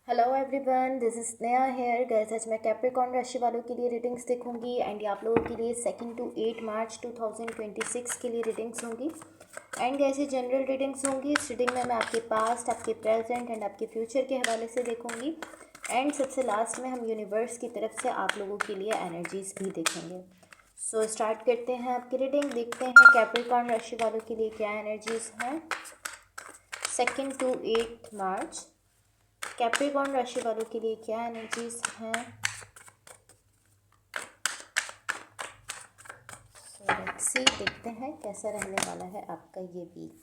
Hello everyone, this is Sneha here. Guys, आज मैं Capricorn राशि वालों के लिए रीडिंग्स देखूंगी एंड ये आप लोगों के लिए 2 to 8 मार्च 2026 के लिए रीडिंग्स होंगी। एंड गाइस, ये जनरल रीडिंग्स होंगी। इस रीडिंग में मैं आपके पास्ट, आपके प्रेजेंट एंड आपके फ्यूचर के हवाले से देखूंगी। एंड सबसे लास्ट में हम यूनिवर्स की तरफ से आप लोगों के लिए एनर्जीज भी देखेंगे। सो स्टार्ट करते हैं आपकी रीडिंग। देखते हैं कैप्रिकॉर्न राशि वालों के लिए क्या एनर्जीज हैं 2 to 8 मार्च। कैप्रिकॉर्न राशि वालों के लिए क्या एनर्जीज हैं। लेट्स सी, देखते हैं कैसा रहने वाला है आपका ये वीक।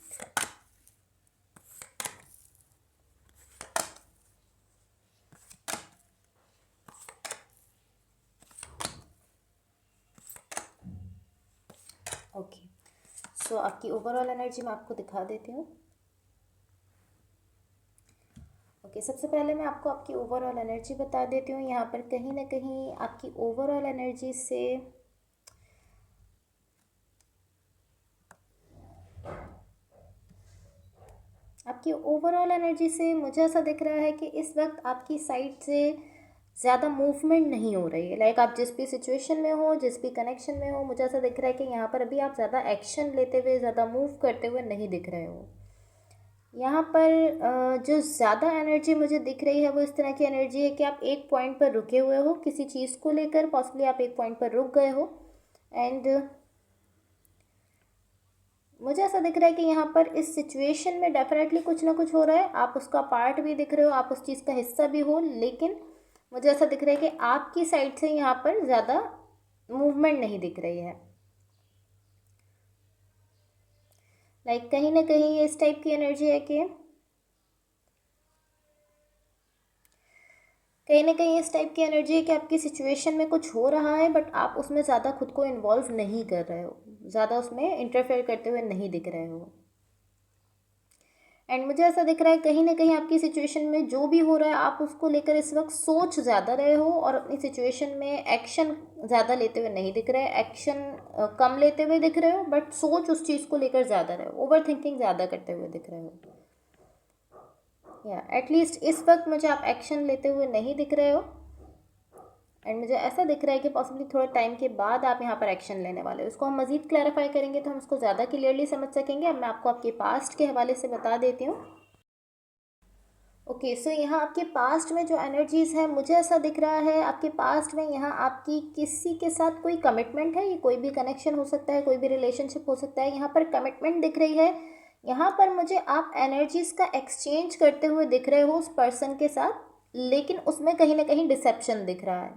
ओके, सो आपकी ओवरऑल एनर्जी मैं आपको दिखा देती हूँ। ओके, सबसे पहले मैं आपको आपकी ओवरऑल एनर्जी बता देती हूँ। यहाँ पर कहीं ना कहीं आपकी ओवरऑल एनर्जी से मुझे ऐसा दिख रहा है कि इस वक्त आपकी साइड से ज़्यादा मूवमेंट नहीं हो रही है। लाइक आप जिस भी सिचुएशन में हो, जिस भी कनेक्शन में हो, मुझे ऐसा दिख रहा है कि यहाँ पर अभी आप ज़्यादा एक्शन लेते हुए, ज़्यादा मूव करते हुए नहीं दिख रहे हो। यहाँ पर जो ज़्यादा एनर्जी मुझे दिख रही है वो इस तरह की एनर्जी है कि आप एक पॉइंट पर रुके हुए हो किसी चीज़ को लेकर। पॉसिबली आप एक पॉइंट पर रुक गए हो एंड मुझे ऐसा दिख रहा है कि यहाँ पर इस सिचुएशन में डेफिनेटली कुछ ना कुछ हो रहा है। आप उसका पार्ट भी दिख रहे हो, आप उस चीज़ का हिस्सा भी हो, लेकिन मुझे ऐसा दिख रहा है कि आपकी साइड से यहाँ पर ज़्यादा मूवमेंट नहीं दिख रही है। लाइक कहीं ना कहीं ये इस टाइप की एनर्जी है कि आपकी सिचुएशन में कुछ हो रहा है बट आप उसमें ज़्यादा खुद को इन्वॉल्व नहीं कर रहे हो, ज़्यादा उसमें इंटरफेयर करते हुए नहीं दिख रहे हो। एंड मुझे ऐसा दिख रहा है कहीं ना कहीं आपकी सिचुएशन में जो भी हो रहा है आप उसको लेकर इस वक्त सोच ज़्यादा रहे हो और अपनी सिचुएशन में एक्शन ज़्यादा लेते हुए नहीं दिख रहे। एक्शन कम लेते हुए दिख रहे हो बट सोच उस चीज़ को लेकर ज़्यादा रहे हो, ओवर थिंकिंग ज़्यादा करते हुए दिख रहे हो। या एटलीस्ट इस वक्त मुझे आप एक्शन लेते हुए नहीं दिख रहे हो। एंड मुझे ऐसा दिख रहा है कि पॉसिबली थोड़े टाइम के बाद आप यहाँ पर एक्शन लेने वाले हो। इसको हम मज़ीद क्लैरिफाई करेंगे तो हम इसको ज़्यादा क्लियरली समझ सकेंगे। अब मैं आपको आपके पास्ट के हवाले से बता देती हूँ। ओके, सो यहाँ आपके पास्ट में जो एनर्जीज़ हैं मुझे ऐसा दिख रहा है आपके पास्ट में यहाँ आपकी किसी के साथ कोई कमिटमेंट है। ये कोई भी कनेक्शन हो सकता है, कोई भी रिलेशनशिप हो सकता है। यहाँ पर कमिटमेंट दिख रही है। यहाँ पर मुझे आप एनर्जीज़ का एक्सचेंज करते हुए दिख रहे हो उस पर्सन के साथ, लेकिन उसमें कहीं ना कहीं डिसेप्शन दिख रहा है।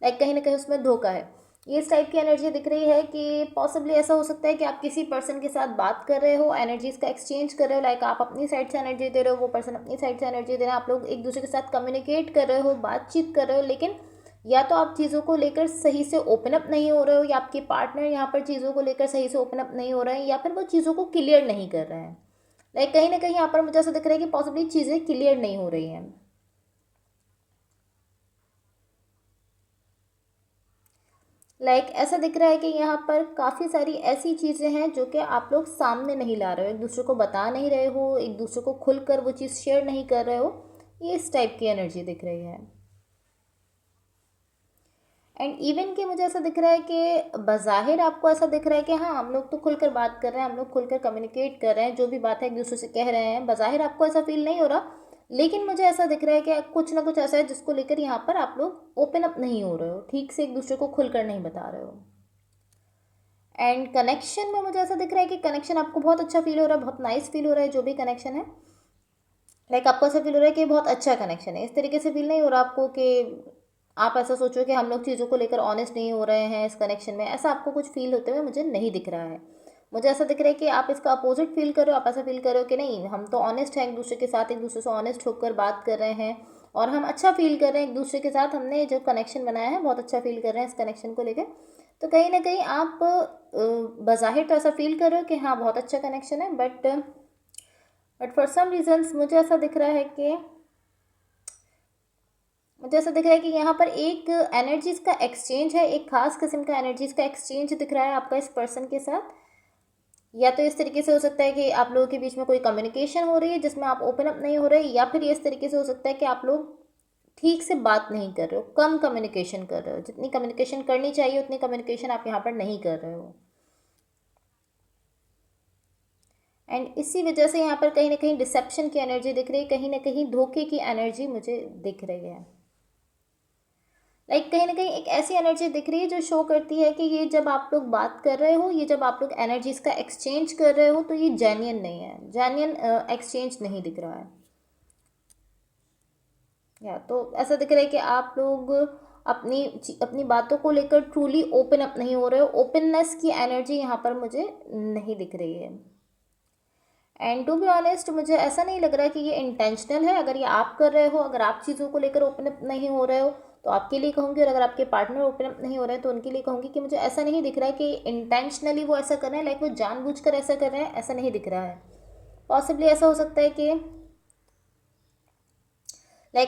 लाइक कहीं ना कहीं उसमें धोखा है। ये इस टाइप की एनर्जी दिख रही है कि पॉसिबली ऐसा हो सकता है कि आप किसी पर्सन के साथ बात कर रहे हो, एनर्जीज का एक्सचेंज कर रहे हो। लाइक आप अपनी साइड से एनर्जी दे रहे हो, वो पर्सन अपनी साइड से एनर्जी दे रहे हैं। आप लोग एक दूसरे के साथ कम्युनिकेट कर रहे हो, बातचीत कर रहे हो, लेकिन या तो आप चीज़ों को लेकर सही से ओपन अप नहीं हो रहे हो, या आपके पार्टनर यहाँ पर चीज़ों को लेकर सही से ओपन अप नहीं हो रहे हैं, या फिर वो चीज़ों को क्लियर नहीं कर रहे हैं। लाइक कहीं ना कहीं यहाँ पर मुझे ऐसा दिख रहा है कि पॉसिबली चीज़ें क्लियर नहीं हो रही हैं। ऐसा दिख रहा है कि यहाँ पर काफ़ी सारी ऐसी चीज़ें हैं जो कि आप लोग सामने नहीं ला रहे हो, एक दूसरे को बता नहीं रहे हो, एक दूसरे को खुलकर वो चीज़ शेयर नहीं कर रहे हो। ये इस टाइप की एनर्जी दिख रही है। एंड इवन कि मुझे ऐसा दिख रहा है कि बज़ाहिर आपको ऐसा दिख रहा है कि हाँ, हम लोग तो खुलकर बात कर रहे हैं, हम लोग खुलकर कम्युनिकेट कर रहे हैं, जो भी बात है एक दूसरे से कह रहे हैं। बज़ाहिर आपको ऐसा फील नहीं हो रहा, लेकिन मुझे ऐसा दिख रहा है कि कुछ ना कुछ ऐसा है जिसको लेकर यहाँ पर आप लोग ओपन अप नहीं हो रहे हो, ठीक से एक दूसरे को खुलकर नहीं बता रहे हो। एंड कनेक्शन में मुझे ऐसा दिख रहा है कि कनेक्शन आपको बहुत अच्छा फील हो रहा है, बहुत नाइस फील हो रहा है जो भी कनेक्शन है। आपको ऐसा फील हो रहा है कि बहुत अच्छा कनेक्शन है। इस तरीके से फील नहीं हो रहा आपको कि आप ऐसा सोचो कि हम लोग चीज़ों को लेकर ऑनेस्ट नहीं हो रहे हैं इस कनेक्शन में। ऐसा आपको कुछ फील होते हुए मुझे नहीं दिख रहा है। मुझे ऐसा दिख रहा है कि आप इसका अपोजिट फील कर रहे हो। आप ऐसा फील कर रहे हो कि नहीं, हम तो ऑनेस्ट हैं एक दूसरे के साथ, एक दूसरे से ऑनेस्ट होकर बात कर रहे हैं और हम अच्छा फील कर रहे हैं एक दूसरे के साथ। हमने जो कनेक्शन बनाया है बहुत अच्छा फील कर रहे हैं इस कनेक्शन को लेकर। तो कहीं ना कहीं आप बज़ाहिर तो ऐसा फील कर रहे हो कि हाँ, बहुत अच्छा कनेक्शन है, बट फॉर सम रीजन्स मुझे ऐसा दिख रहा है कि यहाँ पर एक एनर्जीज का एक्सचेंज है, एक खास किस्म का एनर्जीज का एक्सचेंज दिख रहा है आपका इस पर्सन के साथ। या तो इस तरीके से हो सकता है कि आप लोगों के बीच में कोई कम्युनिकेशन हो रही है जिसमें आप ओपन अप नहीं हो रहे, या फिर ये इस तरीके से हो सकता है कि आप लोग ठीक से बात नहीं कर रहे हो, कम कम्युनिकेशन कर रहे हो, जितनी कम्युनिकेशन करनी चाहिए उतनी कम्युनिकेशन आप यहाँ पर नहीं कर रहे हो। एंड इसी वजह से यहाँ पर कहीं ना कहीं डिसेप्शन की एनर्जी दिख रही है, कहीं ना कहीं धोखे की एनर्जी मुझे दिख रही है। कहीं ना कहीं एक ऐसी एनर्जी दिख रही है जो शो करती है कि ये जब आप लोग बात कर रहे हो, ये जब आप लोग एनर्जीज का एक्सचेंज कर रहे हो, तो ये जेन्युइन नहीं है, जेन्युइन एक्सचेंज नहीं दिख रहा है। या तो ऐसा दिख रहा है कि आप लोग अपनी अपनी बातों को लेकर ट्रूली ओपन अप नहीं हो रहे हो, ओपननेस की एनर्जी यहाँ पर मुझे नहीं दिख रही है। एंड टू बी ऑनेस्ट मुझे ऐसा नहीं लग रहा है कि ये इंटेंशनल है। अगर ये आप कर रहे हो, अगर आप चीज़ों को लेकर ओपन अप नहीं हो रहे हो तो आपके लिए कहूँगी, और अगर आपके पार्टनर ओपन अप नहीं हो रहे हैं तो उनके लिए कहूँगी कि मुझे ऐसा नहीं दिख रहा है कि इंटेंशनली वो ऐसा कर रहे हैं, लाइक वो जानबूझकर ऐसा कर रहे हैं, ऐसा नहीं दिख रहा है। पॉसिबली ऐसा हो सकता है कि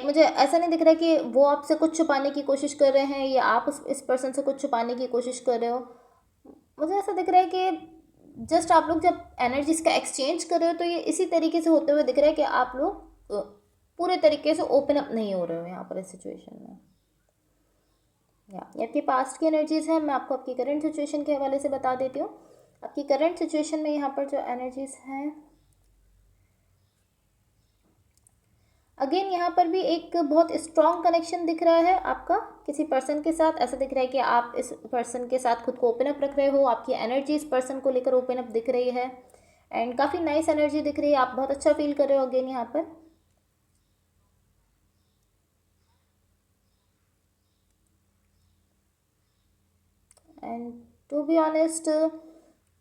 मुझे ऐसा नहीं दिख रहा है कि वो आपसे कुछ छुपाने की कोशिश कर रहे हैं या आप इस पर्सन से कुछ छुपाने की कोशिश कर रहे हो। मुझे ऐसा दिख रहा है कि जस्ट आप लोग जब एनर्जीज का एक्सचेंज कर रहे हो तो ये इसी तरीके से होते हुए दिख रहा है कि आप लोग पूरे तरीके से ओपन अप नहीं हो रहे हो यहाँ पर इस सिचुएशन में। ये आपकी पास्ट की एनर्जीज हैं, मैं आपको आपकी करंट सिचुएशन के हवाले से बता देती हूँ। आपकी करंट सिचुएशन में यहाँ पर जो एनर्जीज हैं, अगेन यहाँ पर भी एक बहुत स्ट्रॉन्ग कनेक्शन दिख रहा है आपका किसी पर्सन के साथ। ऐसा दिख रहा है कि आप इस पर्सन के साथ खुद को ओपन अप रख रहे हो, आपकी एनर्जी इस पर्सन को लेकर ओपन अप दिख रही है, एंड काफ़ी नाइस एनर्जी दिख रही है, आप बहुत अच्छा फील कर रहे हो अगेन यहाँ पर। एंड टू बी ऑनेस्ट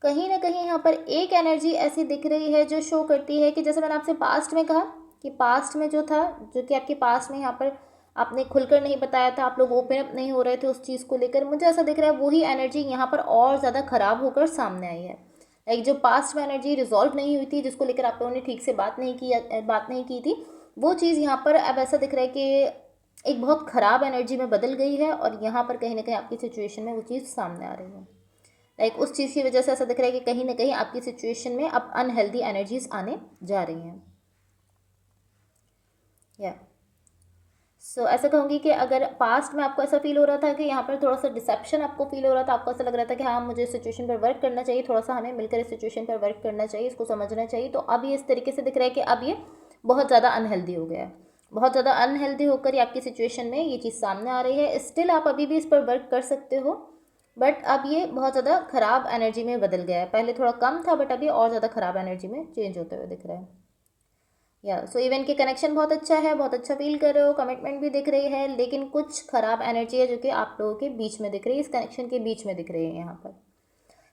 कहीं ना कहीं यहाँ पर एक एनर्जी ऐसी दिख रही है जो शो करती है कि जैसे मैंने आपसे पास्ट में कहा कि पास्ट में जो था, जो कि आपके पास्ट में यहाँ पर आपने खुलकर नहीं बताया था, आप लोग ओपन अप नहीं हो रहे थे उस चीज़ को लेकर, मुझे ऐसा दिख रहा है वही एनर्जी यहाँ पर और ज़्यादा ख़राब होकर सामने आई है। जो पास्ट में एनर्जी रिजॉल्व नहीं हुई थी, जिसको लेकर आप लोगों ने ठीक से बात नहीं की थी, वो चीज़ यहाँ पर अब ऐसा दिख रहा है कि एक बहुत ख़राब एनर्जी में बदल गई है, और यहाँ पर कहीं ना कहीं आपकी सिचुएशन में वो चीज़ सामने आ रही है। उस चीज़ की वजह से ऐसा दिख रहा है कि कहीं ना कहीं आपकी सिचुएशन में अब अनहेल्दी एनर्जीज आने जा रही हैं। या ऐसा कहूँगी कि अगर पास्ट में आपको ऐसा फील हो रहा था कि यहाँ पर थोड़ा सा डिसेप्शन आपको फील हो रहा था, आपको ऐसा लग रहा था कि हाँ मुझे इस सिचुएशन पर वर्क करना चाहिए, थोड़ा सा हमें मिलकर इस सिचुएशन पर वर्क करना चाहिए, इसको समझना चाहिए, तो अब ये इस तरीके से दिख रहा है कि अब ये बहुत ज़्यादा अनहेल्दी हो गया है। बहुत ज़्यादा अनहेल्दी होकर ये आपकी सिचुएशन में ये चीज़ सामने आ रही है। स्टिल आप अभी भी इस पर वर्क कर सकते हो, बट अब ये बहुत ज़्यादा ख़राब एनर्जी में बदल गया है। पहले थोड़ा कम था, बट अभी और ज़्यादा ख़राब एनर्जी में चेंज होते हुए दिख रहा है। इवन के कनेक्शन बहुत अच्छा है, बहुत अच्छा फील कर रहे हो, कमिटमेंट भी दिख रही है, लेकिन कुछ ख़राब एनर्जी है जो कि आप लोगों के बीच में दिख रही है, इस कनेक्शन के बीच में दिख रही है यहाँ पर।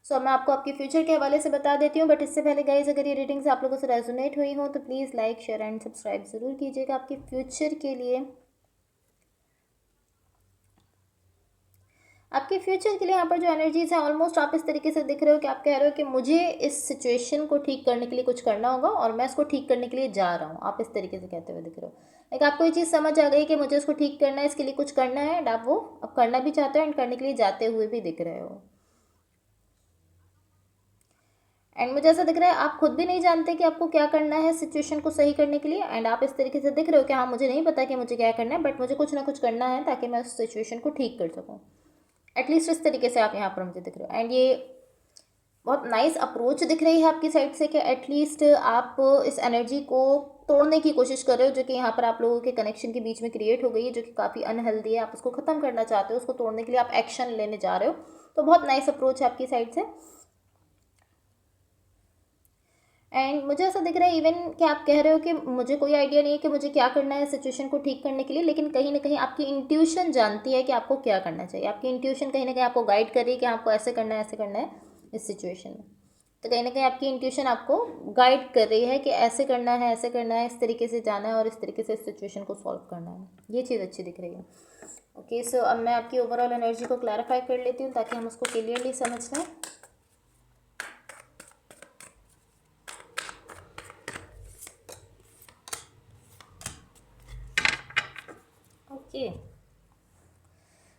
अब मैं आपको आपके फ्यूचर के हवाले से बता देती हूँ, बट इससे पहले गाइज अगर ये रीडिंग्स आप लोगों से रेजोनेट हुई हो तो please like share and subscribe ज़रूर कीजिएगा आपके फ्यूचर के लिए। आपके फ्यूचर के लिए यहाँ पर जो एनर्जीज है, ऑलमोस्ट आप इस तरीके से दिख रहे हो कि आप कह रहे हो कि मुझे इस सिचुएशन को ठीक करने के लिए कुछ करना होगा और मैं इसको ठीक करने के लिए जा रहा हूँ, आप इस तरीके से कहते हुए दिख रहे हो। आपको ये चीज़ समझ आ गई कि मुझे इसको ठीक करना है, इसके लिए कुछ करना है, एंड आप वो अब करना भी चाहते हो एंड करने के लिए जाते हुए भी दिख रहे हो। एंड मुझे ऐसा दिख रहा है आप खुद भी नहीं जानते कि आपको क्या करना है सिचुएशन को सही करने के लिए, एंड आप इस तरीके से दिख रहे हो कि हाँ मुझे नहीं पता कि मुझे क्या करना है, बट मुझे कुछ ना कुछ करना है ताकि मैं उस सिचुएशन को ठीक कर सकूँ। एटलीस्ट इस तरीके से आप यहाँ पर मुझे दिख रहे हो, एंड ये बहुत नाइस अप्रोच दिख रही है आपकी साइड से कि एटलीस्ट आप इस एनर्जी को तोड़ने की कोशिश कर रहे हो जो कि यहाँ पर आप लोगों के कनेक्शन के बीच में क्रिएट हो गई है, जो कि काफ़ी अनहेल्दी है। आप उसको ख़त्म करना चाहते हो, उसको तोड़ने के लिए आप एक्शन लेने जा रहे हो, तो बहुत नाइस अप्रोच है आपकी साइड से। एंड मुझे ऐसा दिख रहा है इवन कि आप कह रहे हो कि मुझे कोई आइडिया नहीं है कि मुझे क्या करना है सिचुएशन को ठीक करने के लिए, लेकिन कहीं ना कहीं आपकी इंट्यूशन जानती है कि आपको क्या करना चाहिए। आपकी इंट्यूशन कहीं ना कहीं आपको गाइड कर रही है कि आपको ऐसे करना है, ऐसे करना है इस सिचुएशन में। तो कहीं ना कहीं आपकी इंट्यूशन आपको गाइड कर रही है कि ऐसे करना है, ऐसे करना है, इस तरीके से जाना है और इस तरीके से इस सिचुएशन को सॉल्व करना है। ये चीज़ अच्छी दिख रही है। ओके, सो अब मैं आपकी ओवरऑल एनर्जी को क्लैरिफाई कर लेती हूँ ताकि हम उसको क्लियरली समझ लें। ओके,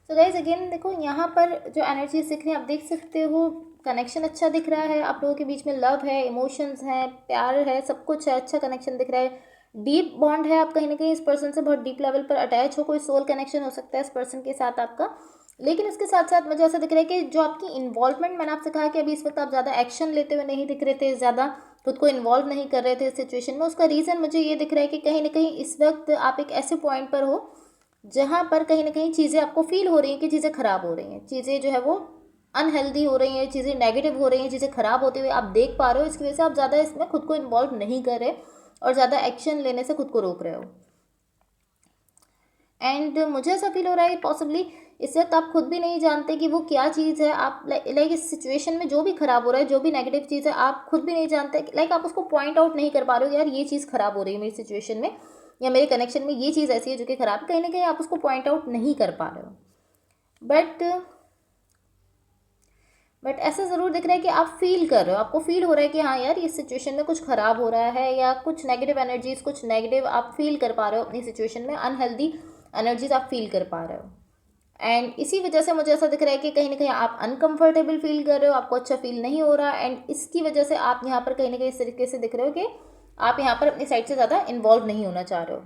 तो गाइज अगेन देखो यहाँ पर जो एनर्जी दिख रही है आप देख सकते हो, कनेक्शन अच्छा दिख रहा है, आप लोगों के बीच में लव है, इमोशंस हैं, प्यार है, सब कुछ है, अच्छा कनेक्शन दिख रहा है, डीप बॉन्ड है, आप कहीं ना कहीं इस पर्सन से बहुत डीप लेवल पर अटैच हो, कोई सोल कनेक्शन हो सकता है इस पर्सन के साथ आपका। लेकिन इसके साथ साथ मुझे ऐसा दिख रहा है कि जो आपकी इन्वॉल्वमेंट, मैंने आपसे कहा कि अभी इस वक्त आप ज़्यादा एक्शन लेते हुए नहीं दिख रहे थे, ज़्यादा खुद को इन्वॉल्व नहीं कर रहे थे इस सिचुएशन में, उसका रीज़न मुझे ये दिख रहा है कि कहीं ना कहीं इस वक्त आप एक ऐसे पॉइंट पर हो जहाँ पर कहीं ना कहीं चीज़ें आपको फील हो रही हैं कि चीज़ें ख़राब हो रही हैं, चीज़ें जो है वो अनहेल्दी हो रही हैं, चीज़ें नेगेटिव हो रही हैं, चीज़ें ख़राब होते हुए आप देख पा रहे हो, इसकी वजह से आप ज़्यादा इसमें खुद को इन्वॉल्व नहीं कर रहे और ज़्यादा एक्शन लेने से खुद को रोक रहे हो। एंड मुझे ऐसा फील हो रहा है पॉसिबली इस वक्त आप खुद भी नहीं जानते कि वो क्या चीज़ है, आप लाइक इस सिचुएशन में जो भी खराब हो रहा है, जो भी नेगेटिव चीज़ है, आप खुद भी नहीं जानते, लाइक आप उसको पॉइंट आउट नहीं कर पा रहे हो, यार ये चीज़ खराब हो रही है मेरी सिचुएशन में, या मेरे कनेक्शन में ये चीज़ ऐसी है जो कि खराब, कहीं ना कहीं आप उसको पॉइंट आउट नहीं कर पा रहे हो। बट ऐसा ज़रूर दिख रहा है कि आप फील कर रहे हो, आपको फील हो रहा है कि हाँ यार इस सिचुएशन में कुछ ख़राब हो रहा है, या कुछ नेगेटिव एनर्जीज, कुछ नेगेटिव आप फील कर पा रहे हो अपनी सिचुएशन में, अनहेल्दी एनर्जीज आप फील कर पा रहे हो। एंड इसी वजह से मुझे ऐसा दिख रहा है कि कहीं ना कहीं आप अनकंफर्टेबल फील कर रहे हो, आपको अच्छा फील नहीं हो रहा, एंड इसकी वजह से आप यहाँ पर कहीं ना कहीं इस तरीके से दिख रहे हो कि आप यहाँ पर अपनी साइड से ज़्यादा इन्वॉल्व नहीं होना चाह रहे हो।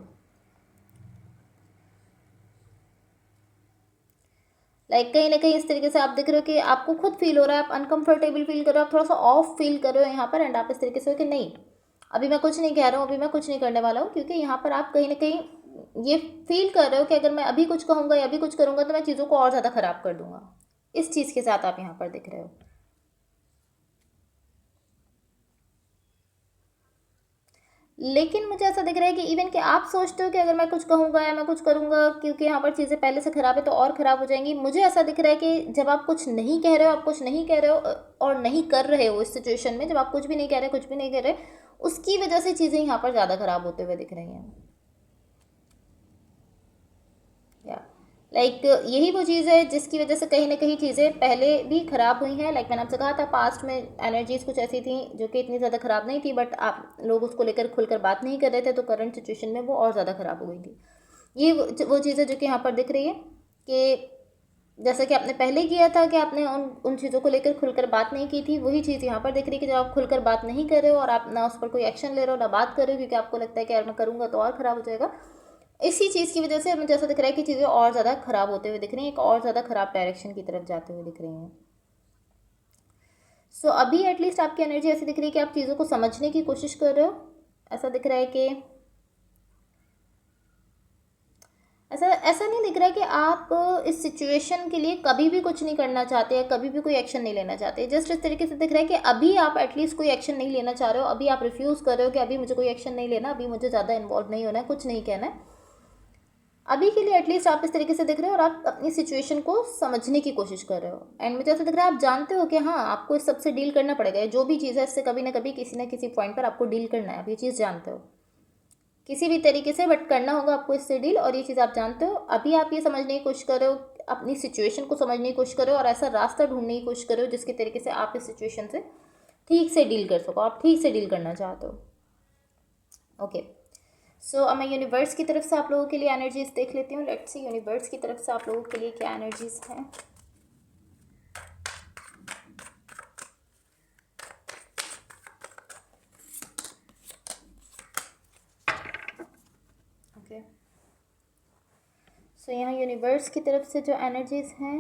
लाइक कहीं ना कहीं इस तरीके से आप दिख रहे हो कि आपको खुद फील हो रहा है, आप अनकंफर्टेबल फील कर रहे हो, आप थोड़ा सा ऑफ फील कर रहे हो यहाँ पर, एंड आप इस तरीके से हो कि नहीं अभी मैं कुछ नहीं कह रहा हूँ, अभी मैं कुछ नहीं करने वाला हूँ, क्योंकि यहाँ पर आप कहीं ना कहीं ये फील कर रहे हो कि अगर मैं अभी कुछ कहूँगा या अभी कुछ करूँगा तो मैं चीज़ों को और ज़्यादा ख़राब कर दूंगा। इस चीज़ के साथ आप यहाँ पर दिख रहे हो। लेकिन मुझे ऐसा दिख रहा है कि इवन कि आप सोचते हो कि अगर मैं कुछ कहूँगा या मैं कुछ करूँगा, क्योंकि यहाँ पर चीज़ें पहले से ख़राब है तो और ख़राब हो जाएंगी, मुझे ऐसा दिख रहा है कि जब आप कुछ नहीं कह रहे हो, आप कुछ नहीं कह रहे हो और नहीं कर रहे हो इस सिचुएशन में, जब आप कुछ भी नहीं कह रहे, कुछ भी नहीं कर रहे, उसकी वजह से चीज़ें यहाँ पर ज़्यादा ख़राब होते हुए दिख रही हैं। या लाइक यही वो चीज़ है जिसकी वजह से कहीं ना कहीं चीज़ें पहले भी ख़राब हुई हैं। लाइक मैंने आपसे कहा था पास्ट में एनर्जीज कुछ ऐसी थी जो कि इतनी ज़्यादा ख़राब नहीं थी, बट आप लोग उसको लेकर खुलकर बात नहीं कर रहे थे, तो करंट सिचुएशन में वो और ज़्यादा ख़राब हो गई थी। ये वो चीज़ है जो कि यहाँ पर दिख रही है कि जैसा कि आपने पहले किया था कि आपने उन उन चीज़ों को लेकर खुलकर बात नहीं की थी, वही चीज़ यहाँ पर दिख रही है कि जब आप खुलकर बात नहीं कर रहे हो और आप ना उस पर कोई एक्शन ले रहे हो ना बात कर रहे हो, क्योंकि आपको लगता है कि यार मैं करूँगा तो और ख़राब हो जाएगा, इसी चीज़ की वजह से मुझे ऐसा दिख रहा है कि चीज़ें और ज़्यादा ख़राब होते हुए दिख रही हैं, एक और ज़्यादा ख़राब डायरेक्शन की तरफ जाते हुए दिख रही हैं। सो अभी एटलीस्ट आपकी एनर्जी ऐसी दिख रही है कि आप चीज़ों को समझने की कोशिश कर रहे हो। ऐसा दिख रहा है कि ऐसा ऐसा नहीं दिख रहा है कि आप इस सिचुएशन के लिए कभी भी कुछ नहीं करना चाहते या कभी भी कोई एक्शन नहीं लेना चाहते। जस्ट इस तरीके से दिख रहा है कि अभी आप एटलीस्ट कोई एक्शन नहीं लेना चाह रहे हो, अभी आप रिफ्यूज़ कर रहे हो कि अभी मुझे कोई एक्शन नहीं लेना, अभी मुझे ज़्यादा इन्वॉल्व नहीं होना है, कुछ नहीं कहना है अभी के लिए। एटलीस्ट आप इस तरीके से दिख रहे हो और आप अपनी सिचुएशन को समझने की कोशिश कर रहे हो। एंड मुझे ऐसा दिख रहा है आप जानते हो कि हाँ आपको इस सबसे डील करना पड़ेगा, जो भी चीज़ है इससे कभी ना कभी किसी ना किसी पॉइंट पर आपको डील करना है, आप ये चीज़ जानते हो किसी भी तरीके से, बट करना होगा आपको इससे डील, और ये चीज़ आप जानते हो। अभी आप ये समझने की कोशिश कर रहे हो, अपनी सिचुएशन को समझने की कोशिश कर रहे हो और ऐसा रास्ता ढूंढने की कोशिश कर रहे हो जिसके तरीके से आप इस सिचुएशन से ठीक से डील कर सको, आप ठीक से डील करना चाहते हो। ओके, सो अब मैं यूनिवर्स की तरफ से आप लोगों के लिए एनर्जीज देख लेती हूँ। लेट्स सी यूनिवर्स की तरफ से आप लोगों के लिए क्या एनर्जीज हैं। ओके, सो यहाँ यूनिवर्स की तरफ से जो एनर्जीज हैं,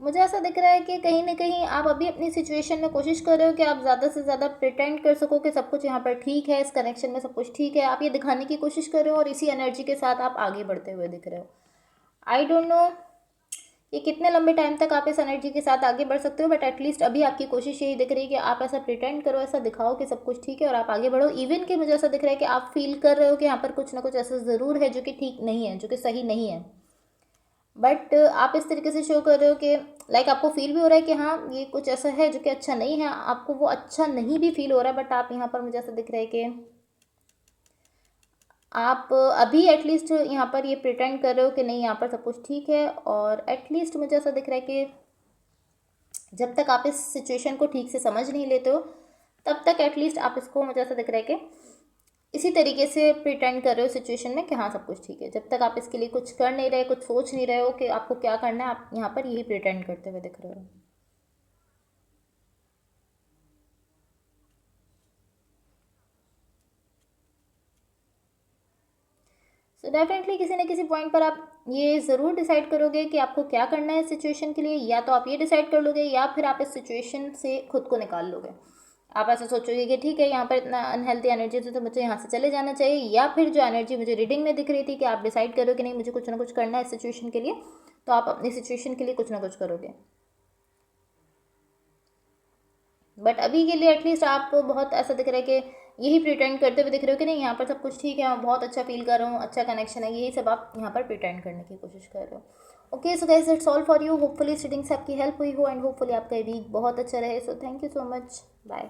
मुझे ऐसा दिख रहा है कि कहीं ना कहीं आप अभी अपनी सिचुएशन में कोशिश कर रहे हो कि आप ज़्यादा से ज़्यादा प्रिटेंड कर सको कि सब कुछ यहाँ पर ठीक है, इस कनेक्शन में सब कुछ ठीक है, आप ये दिखाने की कोशिश कर रहे हो और इसी एनर्जी के साथ आप आगे बढ़ते हुए दिख रहे हो। आई डोंट नो ये कितने लंबे टाइम तक आप इस एनर्जी के साथ आगे बढ़ सकते हो, बट एटलीस्ट अभी आपकी कोशिश यही दिख रही है कि आप ऐसा प्रिटेंड करो, ऐसा दिखाओ कि सब कुछ ठीक है और आप आगे बढ़ो। इवन कि मुझे ऐसा दिख रहा है कि आप फील कर रहे हो कि यहाँ पर कुछ ना कुछ ऐसा ज़रूर है जो कि ठीक नहीं है, जो कि सही नहीं है, बट आप इस तरीके से शो कर रहे हो कि लाइक आपको फील भी हो रहा है कि हाँ ये कुछ ऐसा है जो कि अच्छा नहीं है, आपको वो अच्छा नहीं भी फील हो रहा है, बट आप यहाँ पर मुझे ऐसा दिख रहा है कि आप अभी एटलीस्ट यहाँ पर ये प्रिटेंड कर रहे हो कि नहीं यहाँ पर सब कुछ ठीक है। और एटलीस्ट मुझे ऐसा दिख रहा है कि जब तक आप इस सिचुएशन को ठीक से समझ नहीं लेते हो तब तक एटलीस्ट आप इसको, मुझे ऐसा दिख रहा है कि इसी तरीके से प्रिटेंड कर रहे हो सिचुएशन में कि हाँ सब कुछ ठीक है। जब तक आप इसके लिए कुछ कर नहीं रहे, कुछ सोच नहीं रहे हो कि आपको क्या करना है, आप यहाँ पर यही प्रिटेंड करते हुए दिख रहे हो। सो डेफिनेटली किसी न किसी पॉइंट पर आप ये ज़रूर डिसाइड करोगे कि आपको क्या करना है इस सिचुएशन के लिए। या तो आप ये डिसाइड कर लोगे या फिर आप इस सिचुएशन से खुद को निकाल लोगे। आप ऐसा सोचोगे कि ठीक है, यहाँ पर इतना अनहेल्दी एनर्जी थी तो मुझे यहाँ से चले जाना चाहिए, या फिर जो एनर्जी मुझे रीडिंग में दिख रही थी कि आप डिसाइड करो कि नहीं मुझे कुछ ना कुछ करना है इस सिचुएशन के लिए, तो आप अपनी सिचुएशन के लिए कुछ ना कुछ करोगे। बट अभी के लिए एटलीस्ट आपको बहुत ऐसा दिख रहा है कि यही प्रिटेंड करते हुए दिख रहे हो कि नहीं यहाँ पर सब कुछ ठीक है, मैं बहुत अच्छा फील कर रहा हूँ, अच्छा कनेक्शन है, यही सब आप यहाँ पर प्रिटेंड करने की कोशिश कर रहे हो। Okay, so guys that's all for you. Hopefully इस रीडिंग से आपकी हेल्प हुई हो एंड होपफुली आपका वीक बहुत अच्छा रहे। So thank you so much, bye.